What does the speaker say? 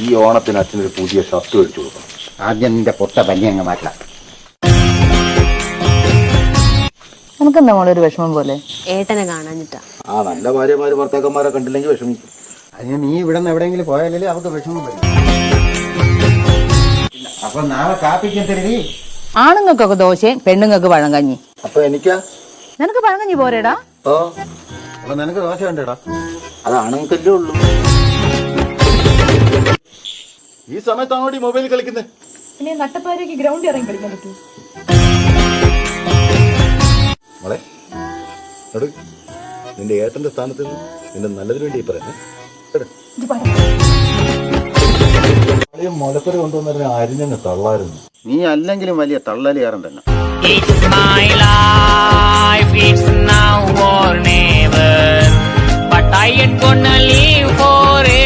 ഈ ഓണത്തിന് അച്ഛനൊരു പുതിയ ഷർട്ട് മേടിച്ചു കൊടുക്കണം. ആദ്യം നിന്റെ പൊട്ട പഞ്ഞി അങ്ങ് മാറ്റാം. നമുക്കെന്താ മോളൊരു വിഷമം പോലെ? ഏട്ടനെ കാണാഞ്ഞിട്ടാ. ആ നല്ല ഭാര്യമാര് ഭർത്താക്കന്മാരെ കണ്ടില്ലെങ്കിൽ വിഷമിക്കും. അതിന് നീ ഇവിടെ നിന്ന് എവിടെയെങ്കിലും പോയാലേ അവർക്ക് വിഷമം വരും. അപ്പൊ നാളെ കാപ്പിക്ക് തരുതി. ആണുങ്ങൾക്കൊക്കെ ദോശയും പെണ്ണുങ്ങൾക്ക് പഴങ്കഞ്ഞി. അപ്പൊ എനിക്കാ? നിനക്ക് പഴങ്കഞ്ഞി പോരേടാ? ഓ, അപ്പൊ നിനക്ക് ദോശ വേണ്ടടാ. അത് ആണുങ്ങൾക്കല്ലേ ഉള്ളൂ. ഈ സമയത്താണോ ഈ മൊബൈൽ കളിക്കുന്നത്? പിന്നെ നട്ടപ്പാരയ്ക്ക് ഗ്രൗണ്ടിൽ ഇറങ്ങി കളിക്കാൻ പറ്റൂ? മോളെ, നിന്റെ ഏട്ടന്റെ സ്ഥാനത്ത് നിന്ന് നിന്റെ നല്ലതിന് വേണ്ടി പറയുന്നേ. മുലക്കറി കൊണ്ടുവന്നതിന് അരിഞ്ഞങ്ങ് തള്ളായിരുന്നു. നീ അല്ലെങ്കിലും വലിയ തള്ളലിയാറൻ തന്നെ. It's my life, it's now or never, but I ain't gonna live forever.